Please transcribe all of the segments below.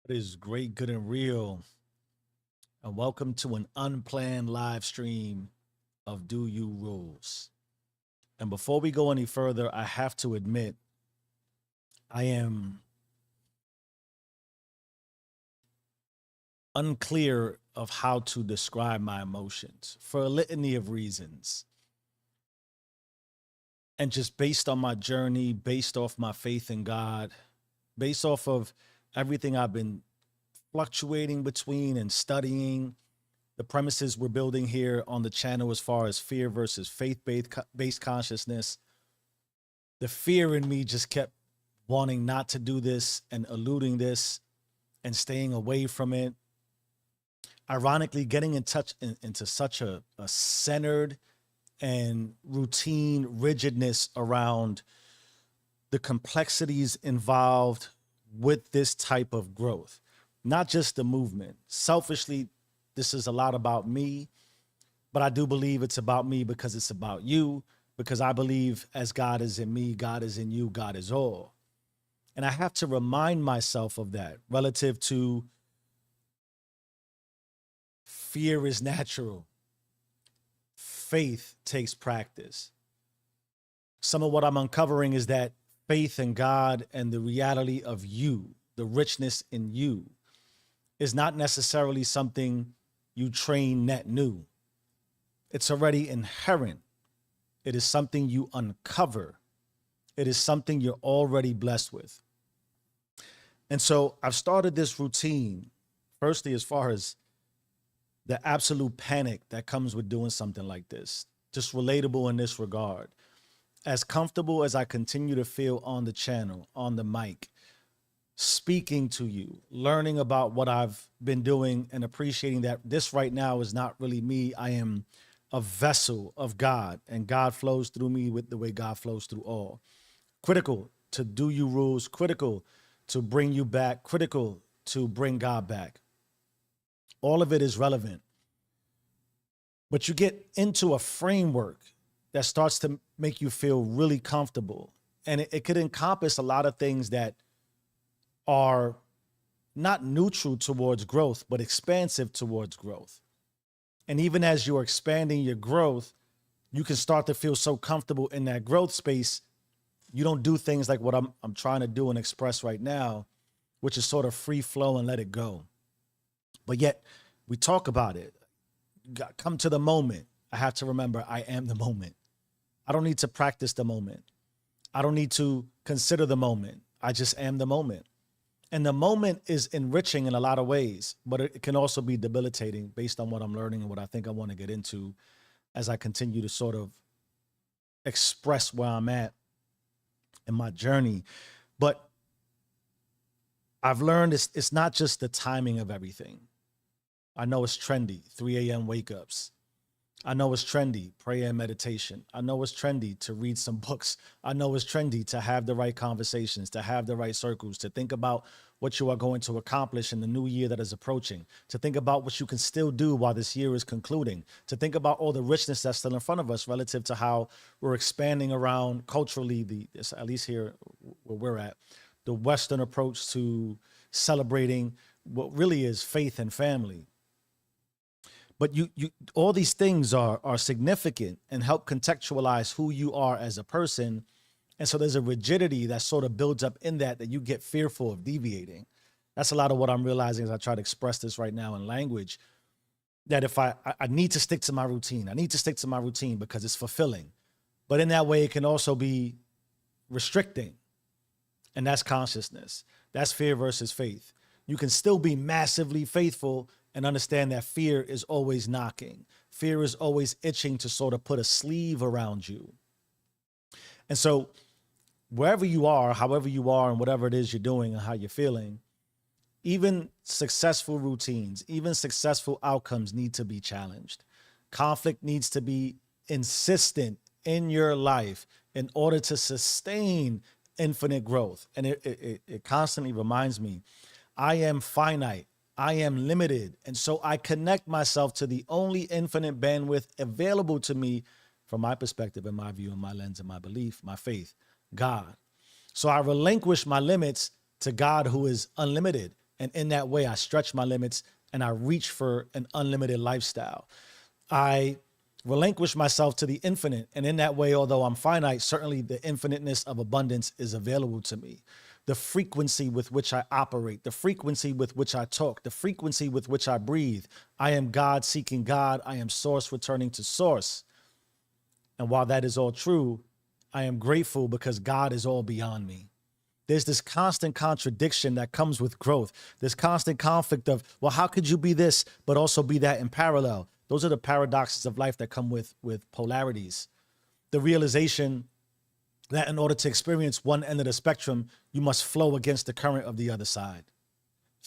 What is great, good, and real? And welcome to an unplanned live stream of Do You Rules. And before we go any further, I have to admit, I am unclear of how to describe my emotions for a litany of reasons. And just based on my journey, based off my faith in God, based off of everything I've been fluctuating between and studying, the premises we're building here on the channel as far as fear versus faith-based consciousness, the fear in me just kept wanting not to do this and eluding this and staying away from it. Ironically, getting into such a centered and routine rigidness around the complexities involved with this type of growth, not just the movement. Selfishly, this is a lot about me, but I do believe it's about me because it's about you, because I believe as God is in me, God is in you, God is all. And I have to remind myself of that relative to fear is natural. Faith takes practice. Some of what I'm uncovering is that faith in God and the reality of you, the richness in you, is not necessarily something you train net new. It's already inherent. It is something you uncover. It is something you're already blessed with. And so I've started this routine, firstly, as far as the absolute panic that comes with doing something like this, just relatable in this regard. As comfortable as I continue to feel on the channel, on the mic, speaking to you, learning about what I've been doing and appreciating that this right now is not really me. I am a vessel of God, and God flows through me with the way God flows through all. Critical to do you rules, critical to bring you back, critical to bring God back. All of it is relevant. But you get into a framework that starts to make you feel really comfortable. And it could encompass a lot of things that are not neutral towards growth, but expansive towards growth. And even as you're expanding your growth, you can start to feel so comfortable in that growth space. You don't do things like what I'm trying to do and express right now, which is sort of free flow and let it go. But yet we talk about it. Come to the moment. I have to remember I am the moment. I don't need to practice the moment. I don't need to consider the moment. I just am the moment. And the moment is enriching in a lot of ways, but it can also be debilitating based on what I'm learning and what I think I want to get into as I continue to sort of express where I'm at in my journey. But I've learned it's not just the timing of everything. I know it's trendy, 3 a.m. wake ups. I know it's trendy, prayer and meditation. I know it's trendy to read some books. I know it's trendy to have the right conversations, to have the right circles, to think about what you are going to accomplish in the new year that is approaching, to think about what you can still do while this year is concluding, to think about all the richness that's still in front of us relative to how we're expanding around culturally, at least here where we're at, the Western approach to celebrating what really is faith and family. But all these things are significant and help contextualize who you are as a person. And so there's a rigidity that sort of builds up in that you get fearful of deviating. That's a lot of what I'm realizing as I try to express this right now in language, that if I need to stick to my routine, I need to stick to my routine because it's fulfilling. But in that way, it can also be restricting. And that's consciousness. That's fear versus faith. You can still be massively faithful and understand that fear is always knocking. Fear is always itching to sort of put a sleeve around you. And so wherever you are, however you are, and whatever it is you're doing and how you're feeling, even successful routines, even successful outcomes need to be challenged. Conflict needs to be insistent in your life in order to sustain infinite growth. And it constantly reminds me, I am finite. I am limited. And so I connect myself to the only infinite bandwidth available to me from my perspective and my view and my lens and my belief, my faith, God. So I relinquish my limits to God, who is unlimited, And in that way, I stretch my limits and I reach for an unlimited lifestyle. I relinquish myself to the infinite. And in that way, although I'm finite, certainly the infiniteness of abundance is available to me. The frequency with which I operate, the frequency with which I talk, the frequency with which I breathe. I am God seeking God. I am source returning to source. And while that is all true, I am grateful because God is all beyond me. There's this constant contradiction that comes with growth. This constant conflict of, well, how could you be this, but also be that in parallel? Those are the paradoxes of life that come with polarities. The realization that in order to experience one end of the spectrum, you must flow against the current of the other side.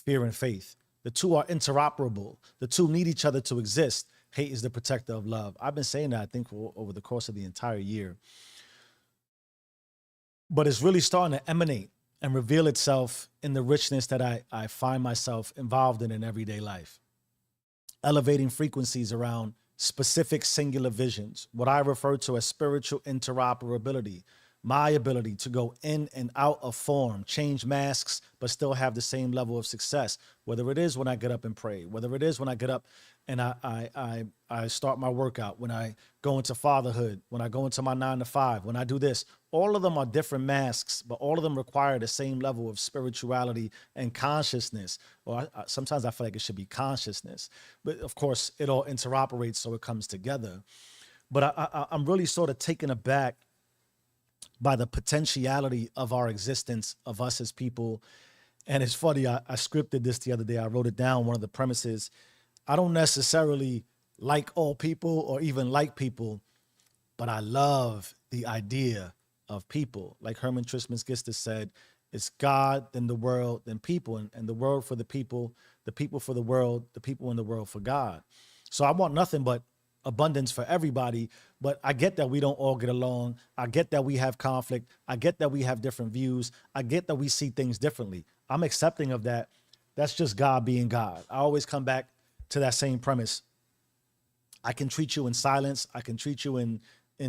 Fear and faith. The two are interoperable. The two need each other to exist. Hate is the protector of love. I've been saying that, I think, over the course of the entire year. But it's really starting to emanate and reveal itself in the richness that I find myself involved in everyday life. Elevating frequencies around specific singular visions, what I refer to as spiritual interoperability, my ability to go in and out of form, change masks, but still have the same level of success, whether it is when I get up and pray, whether it is when I get up and I start my workout, when I go into fatherhood, when I go into my 9 to 5, when I do this. All of them are different masks, but all of them require the same level of spirituality and consciousness. Or sometimes I feel like it should be consciousness, but of course it all interoperates, so it comes together. But I'm really sort of taken aback by the potentiality of our existence, of us as people. And it's funny, I scripted this the other day. I wrote it down, one of the premises. I don't necessarily like all people or even like people, but I love the idea of people. Like Herman Trismegistus said, it's God, then the world, then people, and the world for the people for the world, the people in the world for God. So I want nothing but abundance for everybody, but I get that we don't all get along. I get that we have conflict. I get that we have different views. I get that we see things differently. I'm accepting of that. That's just God being God. I always come back to that same premise. I can treat you in silence. I can treat you in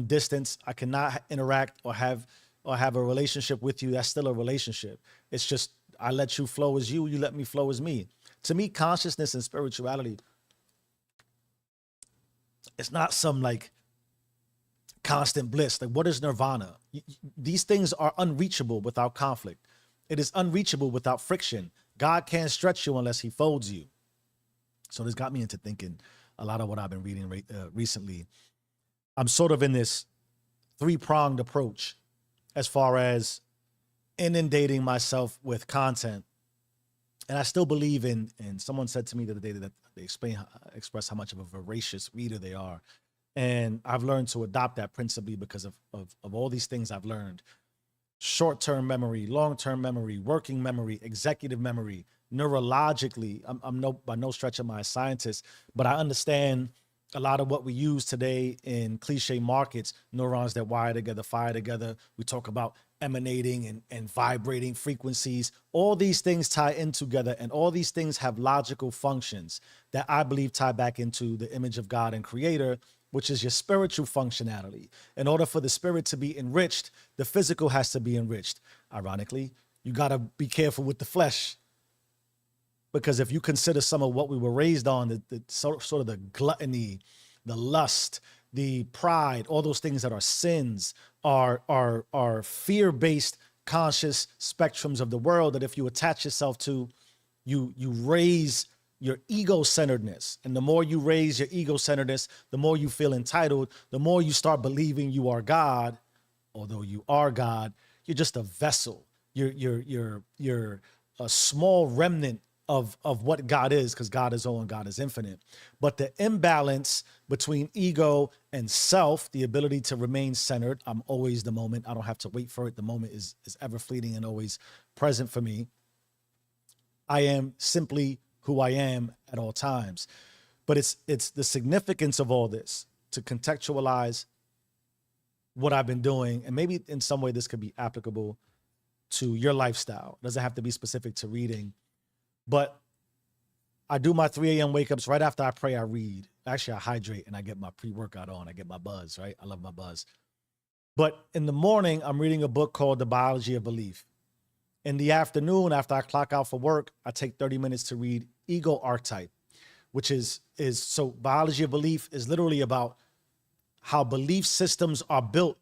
distance. I cannot interact or have a relationship with you. That's still a relationship. It's just I let you flow as you let me flow as me. To me, consciousness and spirituality, it's not some like constant bliss. Like, what is nirvana? These things are unreachable without conflict. It is unreachable without friction. God can't stretch you unless he folds you. So this got me into thinking a lot of what I've been reading recently. I'm sort of in this three-pronged approach as far as inundating myself with content. And I still believe in, and someone said to me the other day that they express how much of a voracious reader they are. And I've learned to adopt that principally because of all these things I've learned. Short-term memory, long-term memory, working memory, executive memory, neurologically. I'm by no stretch am I a scientist, but I understand a lot of what we use today in cliche markets, neurons that wire together, fire together. We talk about emanating and vibrating frequencies. All these things tie in together, and all these things have logical functions that I believe tie back into the image of God and creator, which is your spiritual functionality. In order for the spirit to be enriched, the physical has to be enriched. Ironically, you got to be careful with the flesh, because if you consider some of what we were raised on, the sort of the gluttony, the lust, the pride, all those things that are sins, are fear-based conscious spectrums of the world that if you attach yourself to, you raise your ego-centeredness. And the more you raise your ego-centeredness, the more you feel entitled, the more you start believing you are God. Although you are God, you're just a vessel. You're a small remnant of what God is, because God is all and God is infinite. But the imbalance between ego and self, the ability to remain centered, I'm always the moment. I don't have to wait for it. The moment is ever fleeting and always present for me. I am simply who I am at all times. But it's the significance of all this to contextualize what I've been doing. And maybe in some way this could be applicable to your lifestyle. It doesn't have to be specific to reading. But I do my 3 a.m. wake ups. Right after I pray, I read. Actually, I hydrate and I get my pre-workout on. I get my buzz, right? I love my buzz. But in the morning, I'm reading a book called The Biology of Belief. In the afternoon, after I clock out for work, I take 30 minutes to read Ego Archetype, which is so biology of belief is literally about how belief systems are built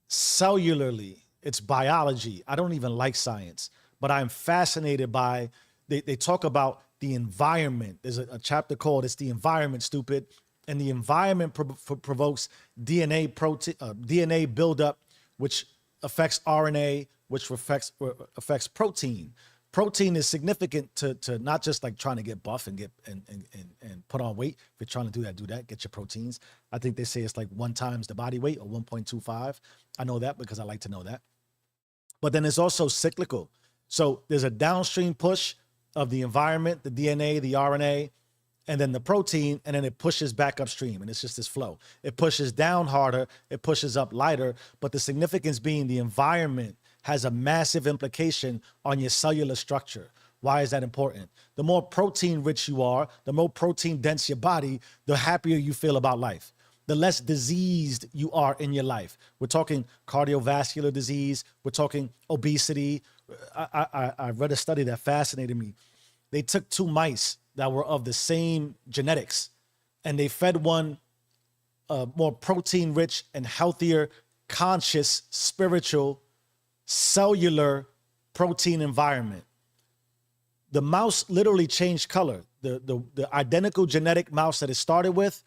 cellularly. It's biology. I don't even like science, but I'm fascinated by, they talk about the environment. There's a chapter called It's the Environment, Stupid. And the environment provokes DNA DNA buildup, which affects RNA, which affects protein. Protein is significant to not just like trying to get buff and get and put on weight. If you're trying to do that, get your proteins. I think they say it's like 1 times the body weight or 1.25. I know that because I like to know that. But then it's also cyclical. So there's a downstream push of the environment, the DNA, the RNA, and then the protein, and then it pushes back upstream, and it's just this flow. It pushes down harder, it pushes up lighter, but the significance being the environment has a massive implication on your cellular structure. Why is that important? The more protein rich you are, the more protein dense your body, the happier you feel about life. The less diseased you are in your life. We're talking cardiovascular disease, we're talking obesity. I read a study that fascinated me. They took 2 mice that were of the same genetics, and they fed one more protein rich and healthier, conscious, spiritual, cellular protein environment. The mouse literally changed color. The identical genetic mouse that it started with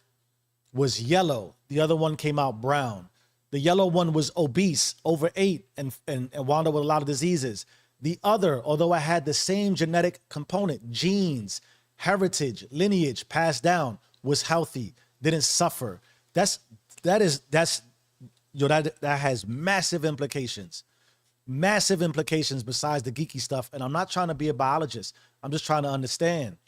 was yellow. The other one came out brown. The yellow one was obese, overate, and wound up with a lot of diseases. The other, although it had the same genetic component, genes, heritage, lineage passed down, was healthy, didn't suffer. That has massive implications. Massive implications besides the geeky stuff. And I'm not trying to be a biologist. I'm just trying to understand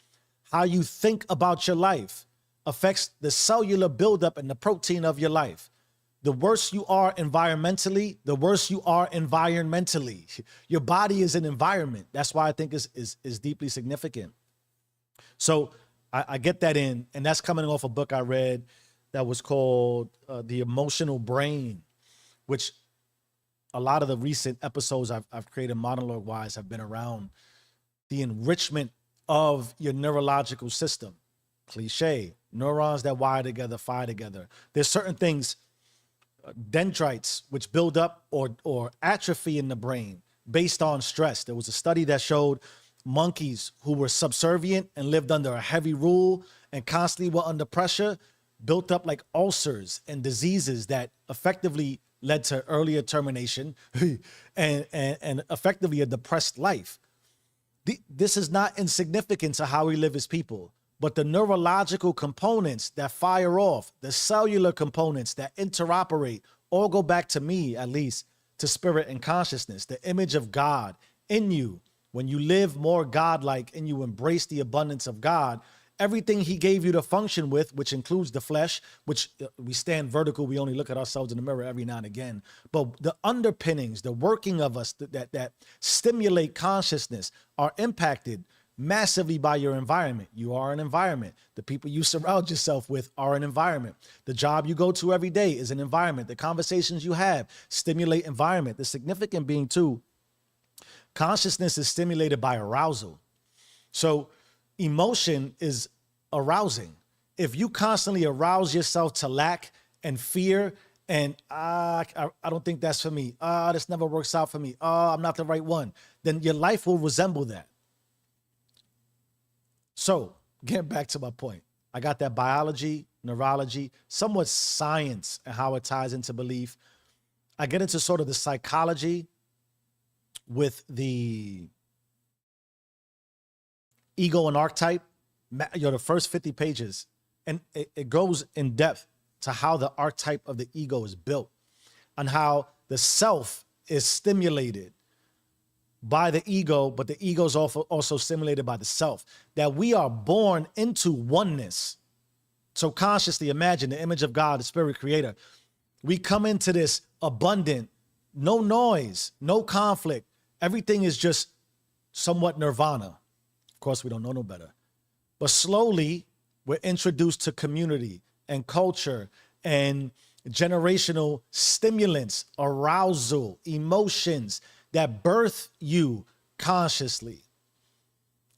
how you think about your life affects the cellular buildup and the protein of your life. The worse you are environmentally, the worse you are environmentally. Your body is an environment. That's why I think is deeply significant. So I get that in, and that's coming off a book I read that was called The Emotional Brain, which a lot of the recent episodes I've created monologue-wise have been around the enrichment of your neurological system. Cliche, neurons that wire together, fire together. There's certain things, dendrites, which build up or atrophy in the brain based on stress. There was a study that showed monkeys who were subservient and lived under a heavy rule and constantly were under pressure built up like ulcers and diseases that effectively led to earlier termination and effectively a depressed life. This is not insignificant to how we live as people, but the neurological components that fire off, the cellular components that interoperate, all go back to me, at least, to spirit and consciousness, the image of God in you. When you live more God-like and you embrace the abundance of God, everything he gave you to function with, which includes the flesh, which we stand vertical, we only look at ourselves in the mirror every now and again. But the underpinnings, the working of us that stimulate consciousness are impacted massively by your environment. You are an environment. The people you surround yourself with are an environment. The job you go to every day is an environment. The conversations you have stimulate environment. The significant being too, consciousness is stimulated by arousal. So emotion is arousing. If you constantly arouse yourself to lack and fear and I don't think that's for me. This never works out for me. I'm not the right one. Then your life will resemble that. So getting back to my point, I got that biology, neurology, somewhat science and how it ties into belief. I get into sort of the psychology with the ego and archetype, the first 50 pages, and it goes in depth to how the archetype of the ego is built and how the self is stimulated by the ego, but the ego is also stimulated by the self, that we are born into oneness. So consciously imagine the image of God, the spirit creator. We come into this abundant, no noise, no conflict. Everything is just somewhat nirvana. Of course, we don't know no better. But slowly, we're introduced to community and culture and generational stimulants, arousal, emotions that birth you consciously.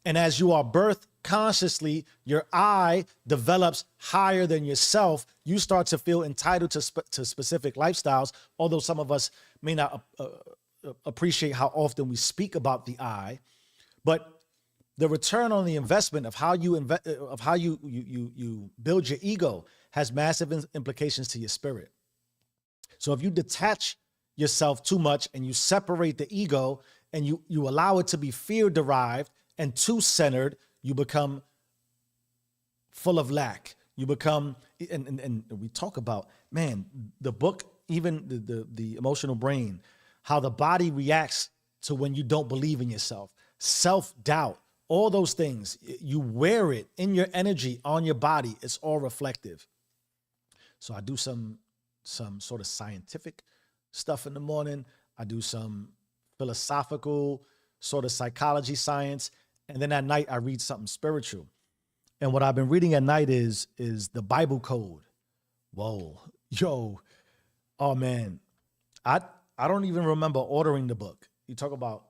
And as you are birthed consciously, your I develops higher than yourself. You start to feel entitled to specific lifestyles, although some of us may not appreciate how often we speak about the I. But the return on the investment of how you you build your ego has massive implications to your spirit. So if you detach yourself too much and you separate the ego and you allow it to be fear derived and too centered, you become full of lack. You become, and we talk about, man, the book, even the emotional brain, how the body reacts to when you don't believe in yourself, self-doubt, all those things. You wear it in your energy, on your body. It's all reflective. So I do some sort of scientific stuff in the morning. I do some philosophical sort of psychology science. And then at night, I read something spiritual. And what I've been reading at night is the Bible code. Whoa, yo, oh man. I don't even remember ordering the book. You talk about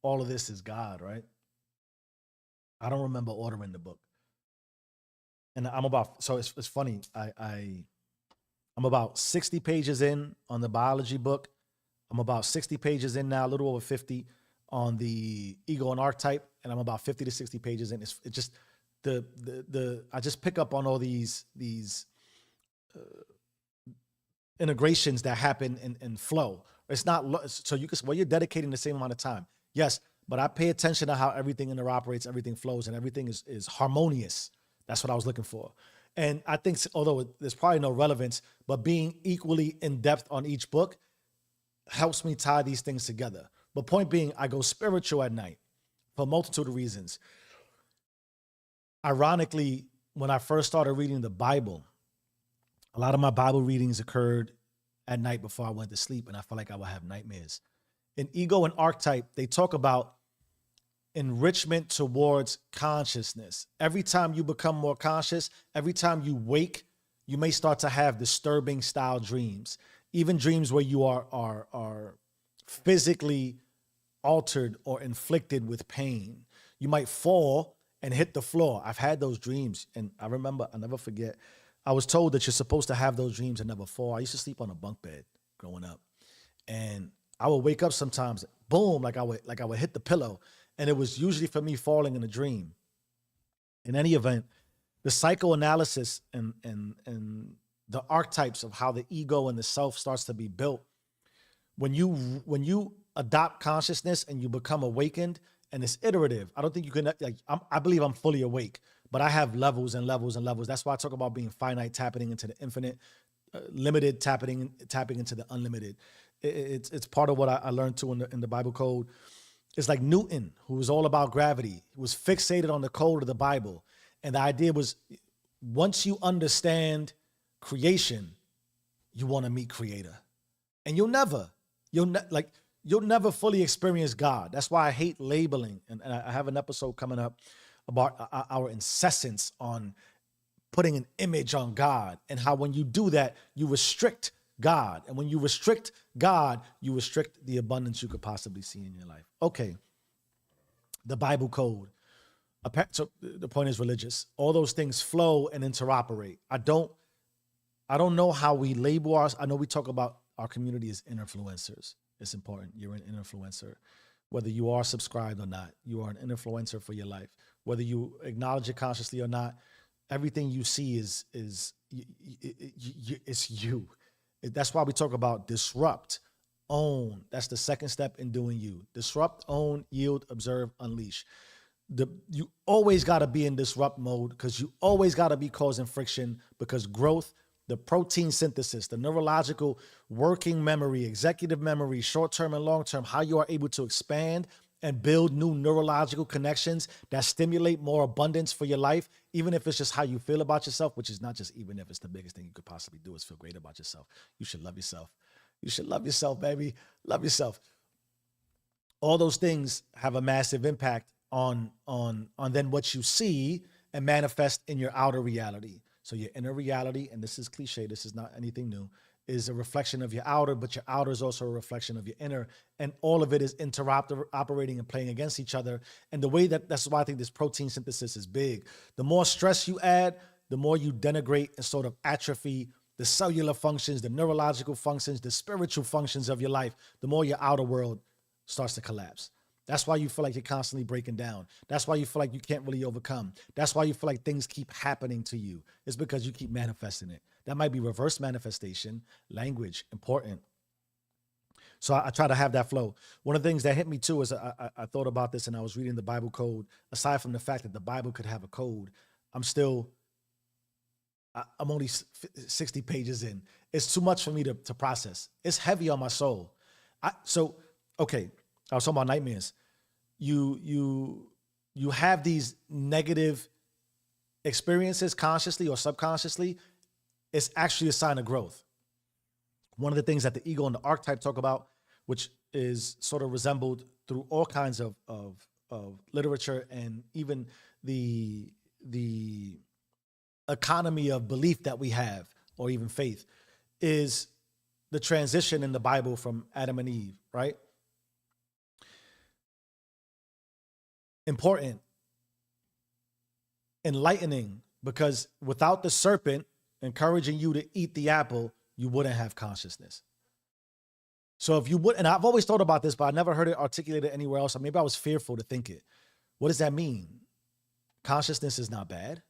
all of this is God, right? I don't remember ordering the book. And so it's funny. I'm about 60 pages in on the biology book. I'm about 60 pages in now, a little over 50 on the ego and archetype, and I'm about 50 to 60 pages in. It's just I just pick up on all these integrations that happen in flow. It's not so you can, well, you're dedicating the same amount of time. Yes, but I pay attention to how everything interoperates, everything flows, and everything is harmonious. That's what I was looking for. And I think, although there's probably no relevance, but being equally in depth on each book helps me tie these things together. But point being, I go spiritual at night for a multitude of reasons. Ironically, when I first started reading the Bible, a lot of my Bible readings occurred at night before I went to sleep, and I felt like I would have nightmares. In Ego and Archetype, they talk about enrichment towards consciousness. Every time you become more conscious, every time you wake, you may start to have disturbing style dreams, even dreams where you are physically altered or inflicted with pain. You might fall and hit the floor. I've had those dreams, and I remember, I'll never forget, I was told that you're supposed to have those dreams and never fall. I used to sleep on a bunk bed growing up, and I would wake up sometimes, boom, like I would hit the pillow, and it was usually for me falling in a dream. In any event, the psychoanalysis and the archetypes of how the ego and the self starts to be built, when you adopt consciousness and you become awakened, and it's iterative. I don't think you can, I believe I'm fully awake, but I have levels and levels and levels. That's why I talk about being finite, tapping into the infinite, limited, tapping into the unlimited. It's part of what I learned too in the Bible code. It's like Newton, who was all about gravity. He was fixated on the code of the Bible. And the idea was, once you understand creation, you want to meet Creator. And you'll never fully experience God. That's why I hate labeling. And I have an episode coming up about our insistence on putting an image on God, and how when you do that, you restrict God. And when you restrict God, you restrict the abundance you could possibly see in your life. Okay. The Bible code. So the point is religious. All those things flow and interoperate. I don't know how we label ours. I know we talk about our community as influencers. It's important. You're an influencer. Whether you are subscribed or not, you are an influencer for your life. Whether you acknowledge it consciously or not, everything you see is you. That's why we talk about disrupt, own. That's the second step in doing you. Disrupt, own, yield, observe, unleash. You always got to be in disrupt mode, because you always got to be causing friction, because growth, the protein synthesis, the neurological working memory, executive memory, short-term and long-term, how you are able to expand and build new neurological connections that stimulate more abundance for your life, even if it's just how you feel about yourself, which is not just even if it's the biggest thing you could possibly do is feel great about yourself. You should love yourself. You should love yourself, baby. Love yourself. All those things have a massive impact on then what you see and manifest in your outer reality. So your inner reality, and this is cliche, this is not anything new, is a reflection of your outer, but your outer is also a reflection of your inner. And all of it is operating and playing against each other. And that's why I think this protein synthesis is big. The more stress you add, the more you denigrate and sort of atrophy the cellular functions, the neurological functions, the spiritual functions of your life, the more your outer world starts to collapse. That's why you feel like you're constantly breaking down. That's why you feel like you can't really overcome. That's why you feel like things keep happening to you. It's because you keep manifesting it. That might be reverse manifestation, language, important. So I try to have that flow. One of the things that hit me too is I thought about this and I was reading the Bible code. Aside from the fact that the Bible could have a code, I'm only 60 pages in. It's too much for me to process. It's heavy on my soul. Okay, I was talking about nightmares. You have these negative experiences consciously or subconsciously. It's actually a sign of growth. One of the things that the ego and the archetype talk about, which is sort of resembled through all kinds of literature and even the economy of belief that we have, or even faith, is the transition in the Bible from Adam and Eve, right? Important, enlightening, because without the serpent encouraging you to eat the apple, you wouldn't have consciousness. So if you would, and I've always thought about this, but I never heard it articulated anywhere else, or maybe I was fearful to think it. What does that mean? Consciousness is not bad.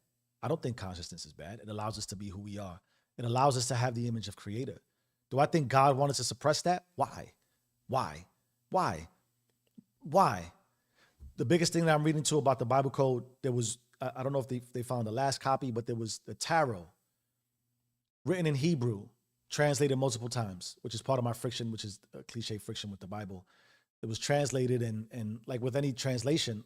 I don't think consciousness is bad. It allows us to be who we are. It allows us to have the image of Creator. Do I think God wanted to suppress that? Why? The biggest thing that I'm reading too about the Bible code, there was, I don't know if they found the last copy, but there was the tarot written in Hebrew, translated multiple times, which is part of my friction, which is a cliche friction with the Bible. It was translated, and like with any translation,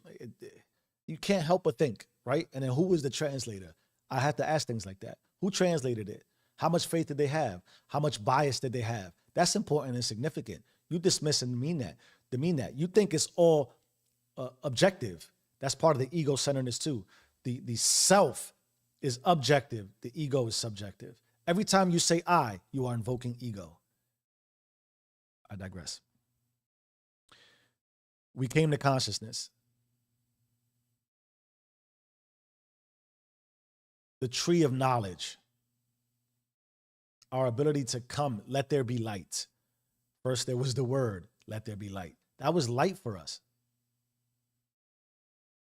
you can't help but think, right? And then who was the translator? I have to ask things like that. Who translated it? How much faith did they have? How much bias did they have? That's important and significant. You dismiss and demean that. You think it's all objective. That's part of the ego-centeredness too. The self is objective. The ego is subjective. Every time you say I, you are invoking ego. I digress. We came to consciousness. The tree of knowledge. Our ability to come, let there be light. First, there was the word, let there be light. That was light for us.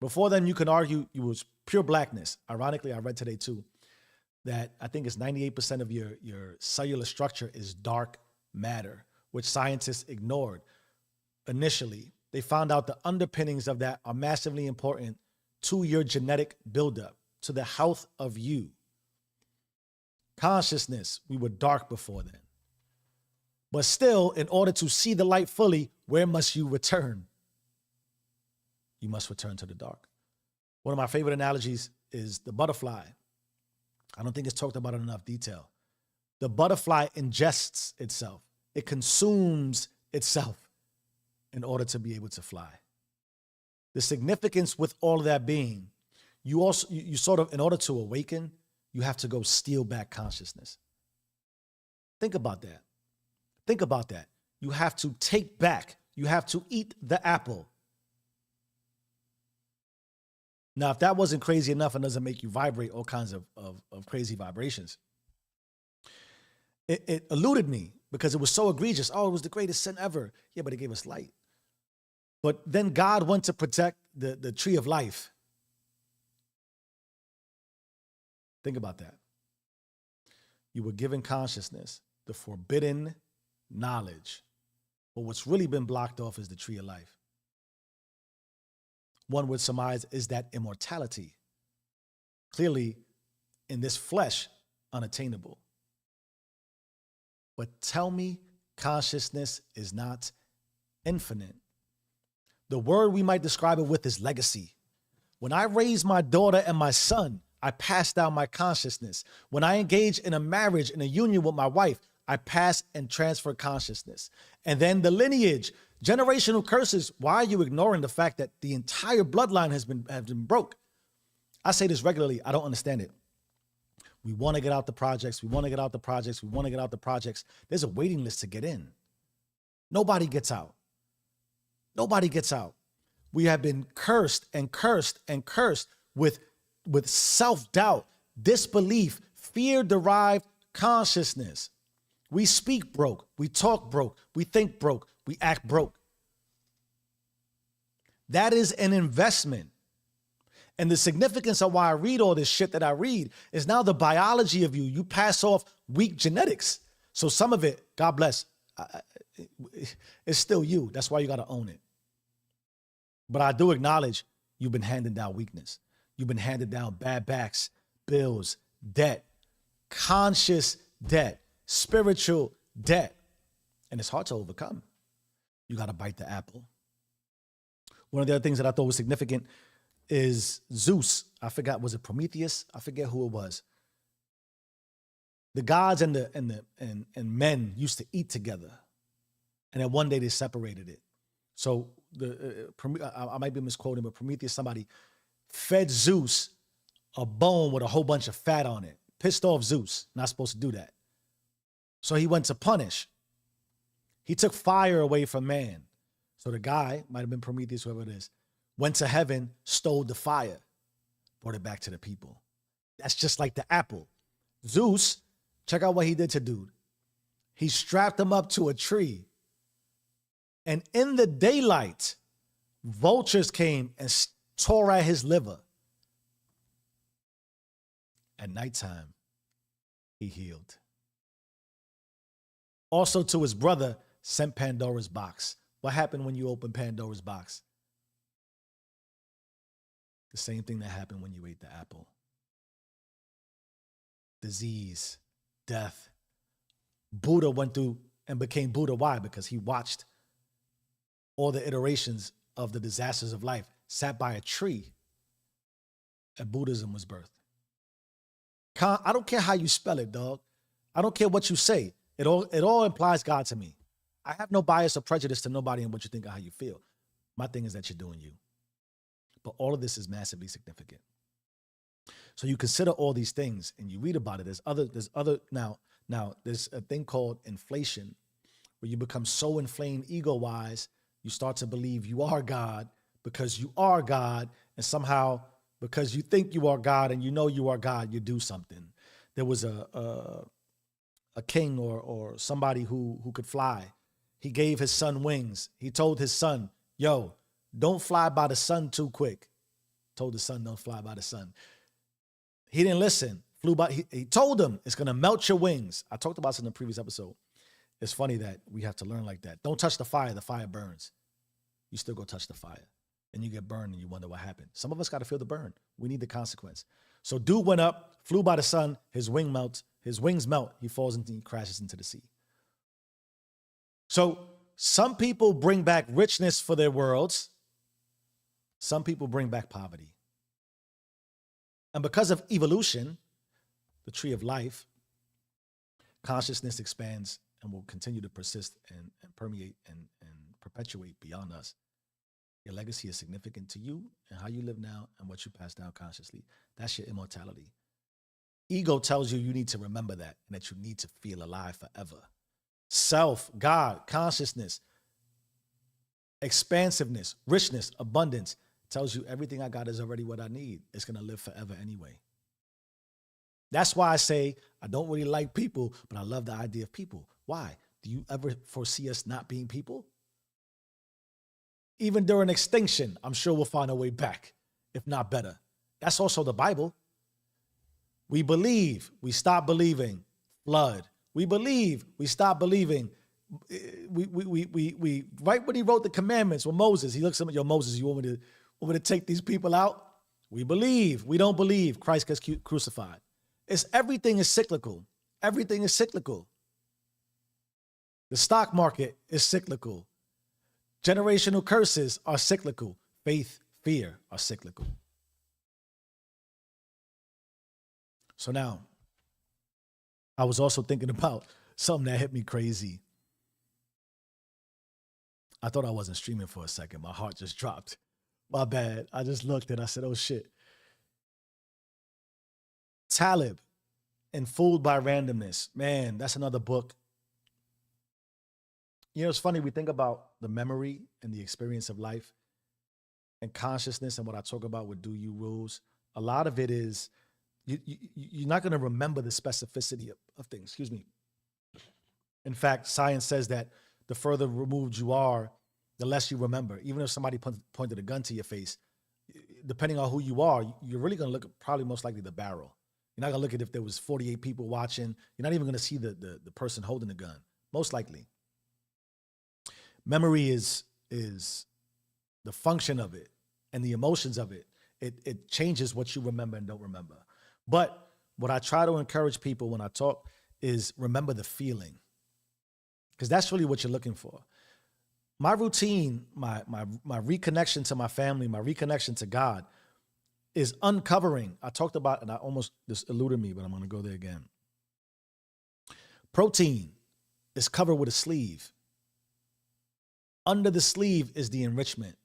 Before then, you can argue it was pure blackness. Ironically, I read today too, that I think it's 98% of your cellular structure is dark matter, which scientists ignored initially. They found out the underpinnings of that are massively important to your genetic buildup, to the health of you. Consciousness, we were dark before then. But still, in order to see the light fully, where must you return? You must return to the dark. One of my favorite analogies is the butterfly. I don't think it's talked about in enough detail. The butterfly ingests itself. It consumes itself in order to be able to fly. The significance with all of that being, you sort of, in order to awaken, you have to go steal back consciousness. Think about that. Think about that. You have to take back. You have to eat the apple. Now, if that wasn't crazy enough and doesn't make you vibrate all kinds of crazy vibrations, it eluded me because it was so egregious. Oh, it was the greatest sin ever. Yeah, but it gave us light. But then God went to protect the tree of life. Think about that. You were given consciousness, the forbidden knowledge. But what's really been blocked off is the tree of life. One would surmise is that immortality. Clearly, in this flesh, unattainable. But tell me consciousness is not infinite. The word we might describe it with is legacy. When I raise my daughter and my son, I pass down my consciousness. When I engage in a marriage, in a union with my wife, I pass and transfer consciousness. And then the lineage, generational curses. Why are you ignoring the fact that the entire bloodline has been broke? I say this regularly. I don't understand it. We want to get out the projects. We want to get out the projects. We want to get out the projects. There's a waiting list to get in. Nobody gets out. Nobody gets out. We have been cursed and cursed and cursed with self-doubt, disbelief, fear-derived consciousness. We speak broke. We talk broke. We think broke. We act broke. That is an investment. And the significance of why I read all this shit that I read is now the biology of you. You pass off weak genetics. So some of it, God bless, it's still you. That's why you got to own it. But I do acknowledge you've been handing down weakness. You've been handed down bad backs, bills, debt, conscious debt, spiritual debt. And it's hard to overcome. You got to bite the apple. One of the other things that I thought was significant is Zeus. I forgot, was it Prometheus? I forget who it was. The gods and men used to eat together. And then one day they separated it. So I might be misquoting, but Prometheus, somebody fed Zeus a bone with a whole bunch of fat on it. Pissed off Zeus. Not supposed to do that. So he went to punish. He took fire away from man. So the guy, might have been Prometheus, whoever it is, went to heaven, stole the fire, brought it back to the people. That's just like the apple. Zeus, check out what he did to dude. He strapped him up to a tree. And in the daylight, vultures came and tore at his liver. At nighttime, he healed. Also to his brother, sent Pandora's box. What happened when you opened Pandora's box? The same thing that happened when you ate the apple. Disease, death. Buddha went through and became Buddha. Why? Because he watched all the iterations of the disasters of life, sat by a tree, and Buddhism was birthed. I don't care how you spell it, dog. I don't care what you say. It all implies God to me. I have no bias or prejudice to nobody in what you think or how you feel. My thing is that you're doing you. But all of this is massively significant. So you consider all these things and you read about it. There's a thing called inflation, where you become so inflamed ego-wise, you start to believe you are God because you are God, and somehow because you think you are God and you know you are God, you do something. There was a king or somebody who could fly. He gave his son wings. He told his son, yo, don't fly by the sun too quick. Told his son, don't fly by the sun. He didn't listen. Flew by. He told him, it's going to melt your wings. I talked about this in the previous episode. It's funny that we have to learn like that. Don't touch the fire burns. You still go touch the fire. And you get burned and you wonder what happened. Some of us got to feel the burn. We need the consequence. So dude went up, flew by the sun, his wings melt, he falls into, he crashes into the sea. So some people bring back richness for their worlds. Some people bring back poverty. And because of evolution, the tree of life, consciousness expands and will continue to persist and permeate and perpetuate beyond us. Your legacy is significant to you and how you live now and what you pass down consciously. That's your immortality. Ego tells you need to remember that and that you need to feel alive forever. Self, God, consciousness, expansiveness, richness, abundance tells you everything I got is already what I need. It's going to live forever anyway. That's why I say I don't really like people, but I love the idea of people. Why? Do you ever foresee us not being people? Even during extinction, I'm sure we'll find a way back, if not better. That's also the Bible. We believe, we stop believing, flood. We believe, we stop believing. We right when he wrote the commandments with Moses, he looks at him, yo, Moses, you want me to take these people out? We believe, we don't believe. Christ gets crucified. Everything is cyclical. Everything is cyclical. The stock market is cyclical. Generational curses are cyclical. Faith, fear are cyclical. So now, I was also thinking about something that hit me crazy. I thought I wasn't streaming for a second. My heart just dropped. My bad. I just looked and I said, oh shit. Talib and Fooled by Randomness. Man, that's another book. You know, it's funny. We think about the memory and the experience of life and consciousness and what I talk about with Do You rules. A lot of it is you're not going to remember the specificity of things. Excuse me. In fact, science says that the further removed you are, the less you remember. Even if somebody pointed a gun to your face, depending on who you are, you're really going to look at probably most likely the barrel. You're not going to look at if there was 48 people watching. You're not even going to see the person holding the gun, most likely. Memory is the function of it and the emotions of it. It changes what you remember and don't remember. But what I try to encourage people when I talk is remember the feeling, because that's really what you're looking for. My routine, my reconnection to my family, my reconnection to God is uncovering. I talked about, and I almost, this eluded me, but I'm going to go there again. Protein is covered with a sleeve. Under the sleeve is the enrichment.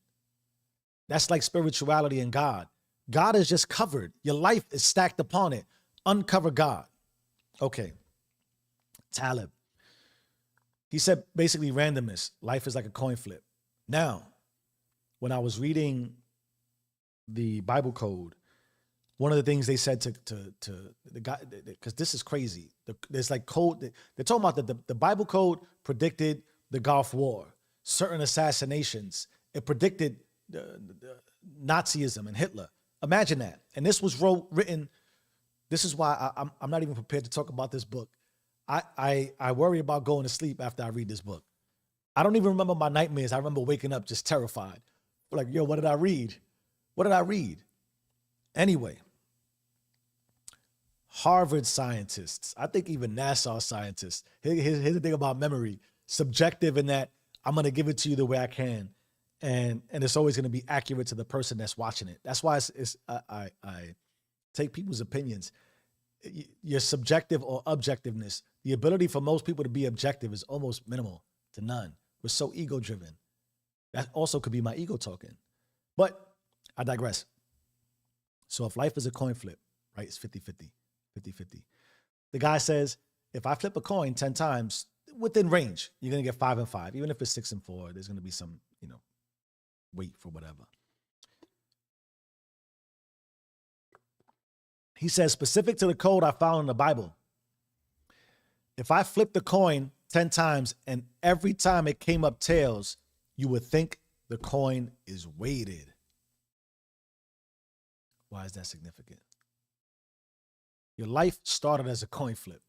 That's like spirituality and God. God is just covered. Your life is stacked upon it. Uncover God. Okay. Talib. He said basically randomness. Life is like a coin flip. Now, when I was reading the Bible code, one of the things they said to the guy, because this is crazy. There's like code. They're talking about the Bible code predicted the Gulf War, certain assassinations. It predicted the Nazism and Hitler. Imagine that. And this was written. This is why I'm not even prepared to talk about this book. I worry about going to sleep after I read this book. I don't even remember my nightmares. I remember waking up just terrified. Like, yo, what did I read? What did I read? Anyway, Harvard scientists, I think even NASA scientists, here's the thing about memory, subjective in that I'm going to give it to you the way I can. And it's always going to be accurate to the person that's watching it. That's why I take people's opinions. Your subjective or objectiveness, the ability for most people to be objective is almost minimal to none. We're so ego driven. That also could be my ego talking. But I digress. So if life is a coin flip, right, it's 50-50, 50-50. The guy says, if I flip a coin 10 times within range, you're going to get 5 and 5. Even if it's 6 and 4, there's going to be some, wait for whatever. He says, specific to the code I found in the Bible, if I flip the coin 10 times and every time it came up tails, you would think the coin is weighted. Why is that significant? Your life started as a coin flip.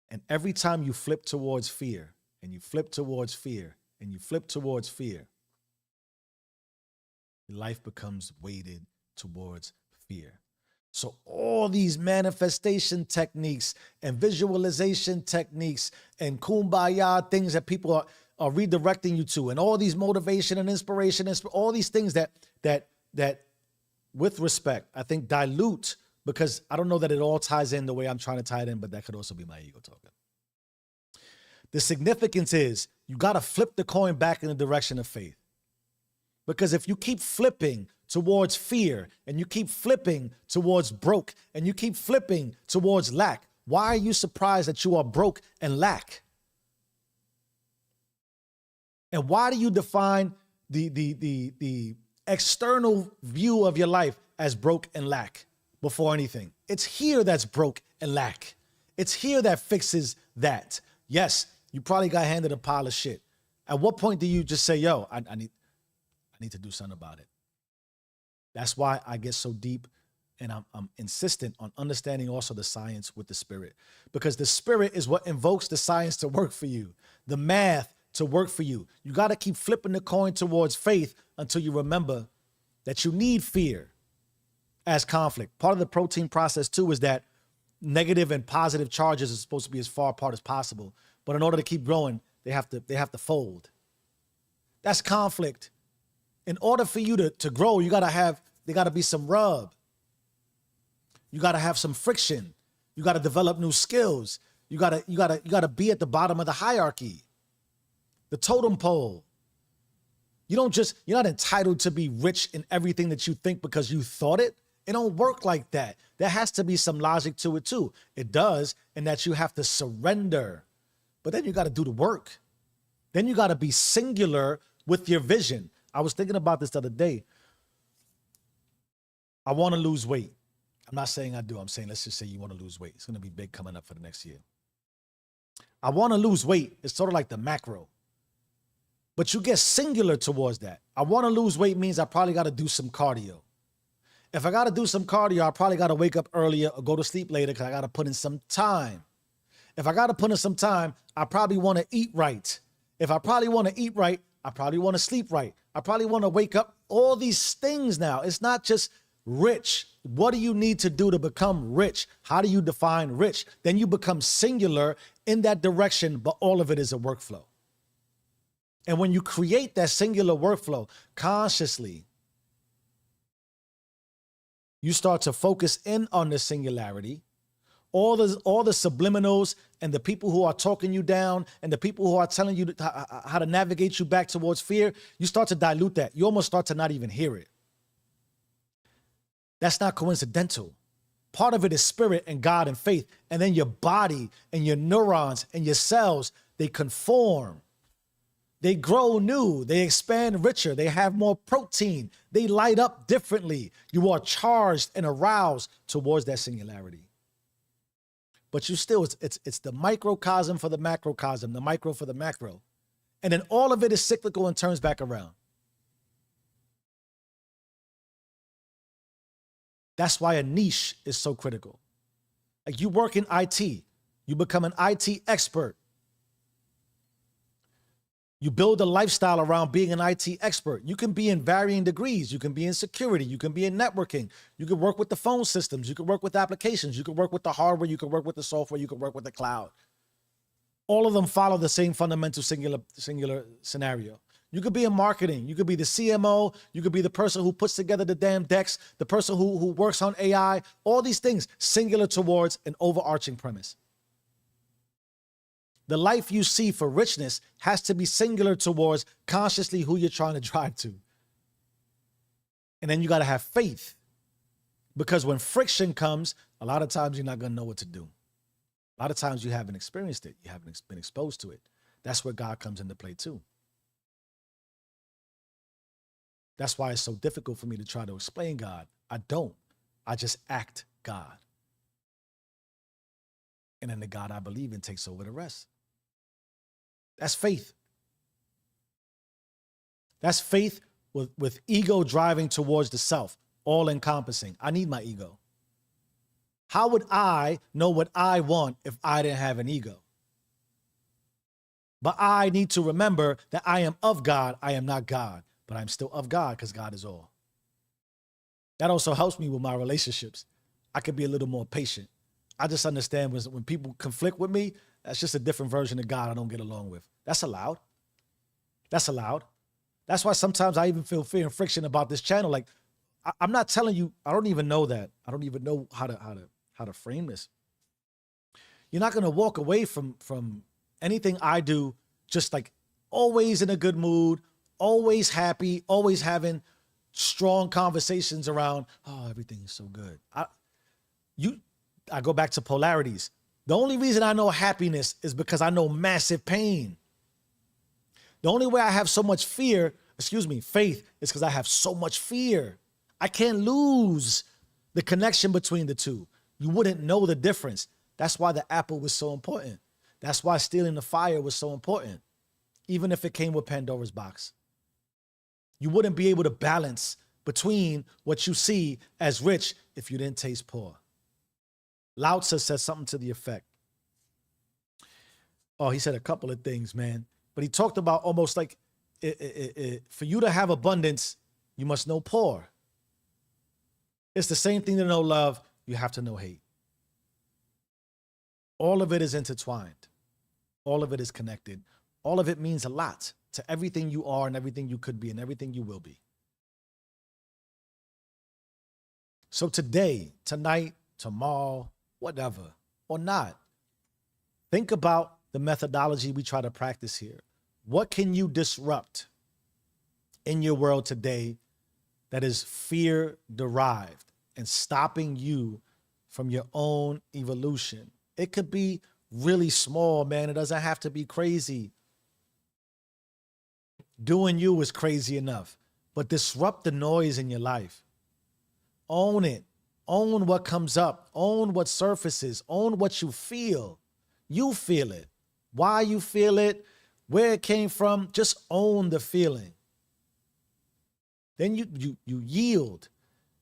And every time you flip towards fear, and you flip towards fear, and you flip towards fear, your life becomes weighted towards fear. So all these manifestation techniques and visualization techniques and kumbaya things that people are redirecting you to, and all these motivation and inspiration, all these things that with respect, I think dilute, because I don't know that it all ties in the way I'm trying to tie it in, but that could also be my ego talking. The significance is you got to flip the coin back in the direction of faith. Because if you keep flipping towards fear and you keep flipping towards broke and you keep flipping towards lack, why are you surprised that you are broke and lack? And why do you define the external view of your life as broke and lack before anything? It's here that's broke and lack. It's here that fixes that. Yes, you probably got handed a pile of shit. At what point do you just say, yo, I need to do something about it? That's why I get so deep and I'm insistent on understanding also the science with the spirit, because the spirit is what invokes the science to work for you, the math to work for you. You got to keep flipping the coin towards faith until you remember that you need fear as conflict. Part of the protein process too is that negative and positive charges are supposed to be as far apart as possible. But in order to keep growing, they have to fold. That's conflict. In order for you to grow, there gotta be some rub. You gotta have some friction. You gotta develop new skills. You gotta be at the bottom of the hierarchy, the totem pole. You're not entitled to be rich in everything that you think because you thought it It don't work like that. There has to be some logic to it too. It does, in that you have to surrender, but then you got to do the work. Then you got to be singular with your vision. I was thinking about this the other day. I want to lose weight. I'm not saying I do. I'm saying, let's just say you want to lose weight. It's going to be big coming up for the next year. I want to lose weight. It's sort of like the macro. But you get singular towards that. I want to lose weight means I probably got to do some cardio. If I got to do some cardio, I probably got to wake up earlier or go to sleep later because I got to put in some time. If I got to put in some time, I probably want to eat right. If I probably want to eat right, I probably want to sleep right. I probably want to wake up. All these things now. It's not just rich. What do you need to do to become rich? How do you define rich? Then you become singular in that direction, but all of it is a workflow. And when you create that singular workflow consciously, you start to focus in on the singularity. All the subliminals and the people who are talking you down and the people who are telling you how to navigate you back towards fear, you start to dilute that. You almost start to not even hear it. That's not coincidental. Part of it is spirit and God and faith. And then your body and your neurons and your cells, they conform. They grow new, they expand richer, they have more protein, they light up differently. You are charged and aroused towards that singularity. But you still, it's the microcosm for the macrocosm, the micro for the macro. And then all of it is cyclical and turns back around. That's why a niche is so critical. Like you work in IT, you become an IT expert. You build a lifestyle around being an IT expert. You can be in varying degrees. You can be in security. You can be in networking. You can work with the phone systems. You can work with applications. You can work with the hardware. You can work with the software. You can work with the cloud. All of them follow the same fundamental singular scenario. You could be in marketing. You could be the CMO. You could be the person who puts together the damn decks, the person who works on AI, all these things singular towards an overarching premise. The life you see for richness has to be singular towards consciously who you're trying to drive to. And then you got to have faith, because when friction comes, a lot of times you're not going to know what to do. A lot of times you haven't experienced it. You haven't been exposed to it. That's where God comes into play too. That's why it's so difficult for me to try to explain God. I don't. I just act God. And then the God I believe in takes over the rest. That's faith. That's faith with ego driving towards the self, all encompassing. I need my ego. How would I know what I want if I didn't have an ego? But I need to remember that I am of God. I am not God, but I'm still of God because God is all. That also helps me with my relationships. I could be a little more patient. I just understand when people conflict with me, that's just a different version of God I don't get along with. That's allowed. That's allowed. That's why sometimes I even feel fear and friction about this channel. Like, I'm not telling you, I don't even know that. I don't even know how to frame this. You're not going to walk away from anything I do just like always in a good mood, always happy, always having strong conversations around, oh, everything is so good. I go back to polarities. The only reason I know happiness is because I know massive pain. The only way I have so much faith, is because I have so much fear. I can't lose the connection between the two. You wouldn't know the difference. That's why the apple was so important. That's why stealing the fire was so important, even if it came with Pandora's box. You wouldn't be able to balance between what you see as rich if you didn't taste poor. Lao Tzu said something to the effect. Oh, he said a couple of things, man. But he talked about almost like for you to have abundance, you must know poor. It's the same thing to know love. You have to know hate. All of it is intertwined. All of it is connected. All of it means a lot to everything you are and everything you could be and everything you will be. So today, tonight, tomorrow, whatever, or not, think about the methodology we try to practice here. What can you disrupt in your world today that is fear derived and stopping you from your own evolution. It could be really small, man. It doesn't have to be crazy. Doing you is crazy enough, but disrupt the noise in your life. Own it. Own what comes up. Own what surfaces. Own what you feel. You feel it. Why you feel it, where it came from, just own the feeling. Then you yield.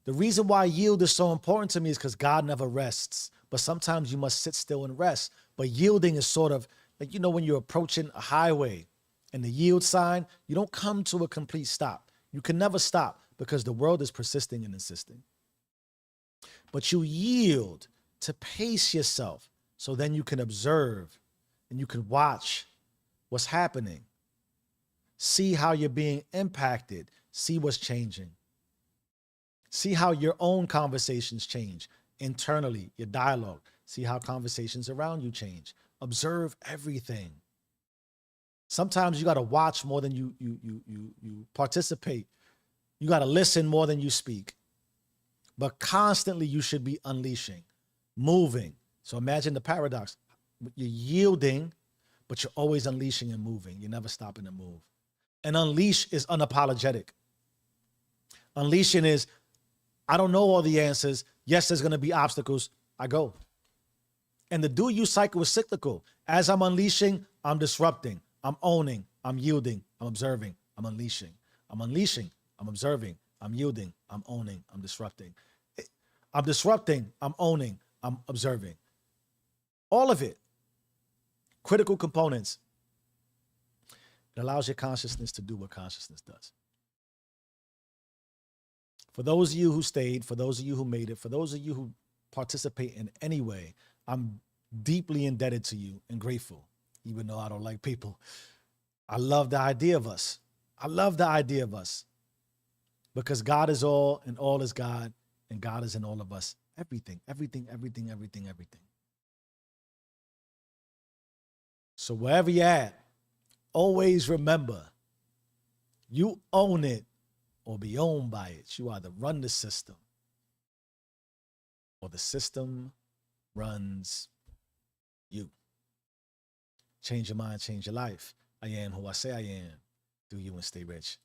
The reason why yield is so important to me is because God never rests. But sometimes you must sit still and rest. But yielding is sort of like, when you're approaching a highway and the yield sign, you don't come to a complete stop. You can never stop because the world is persisting and insisting. But you yield to pace yourself so then you can observe and you can watch what's happening. See how you're being impacted. See what's changing. See how your own conversations change internally, your dialogue. See how conversations around you change. Observe everything. Sometimes you got to watch more than you participate. You got to listen more than you speak. But constantly you should be unleashing, moving. So imagine the paradox. You're yielding, but you're always unleashing and moving. You're never stopping to move. And unleash is unapologetic. Unleashing is, I don't know all the answers. Yes, there's going to be obstacles. I go. And the do you cycle is cyclical. As I'm unleashing, I'm disrupting. I'm owning. I'm yielding. I'm observing. I'm unleashing. I'm unleashing. I'm observing. I'm yielding. I'm owning. I'm disrupting. I'm disrupting. I'm owning. I'm observing. All of it. Critical components. It allows your consciousness to do what consciousness does. For those of you who stayed, for those of you who made it, for those of you who participate in any way, I'm deeply indebted to you and grateful, even though I don't like people. I love the idea of us. I love the idea of us because God is all and all is God and God is in all of us. Everything, everything, everything, everything, everything. So wherever you're at, always remember, you own it or be owned by it. You either run the system or the system runs you. Change your mind, change your life. I am who I say I am. Do you and stay rich.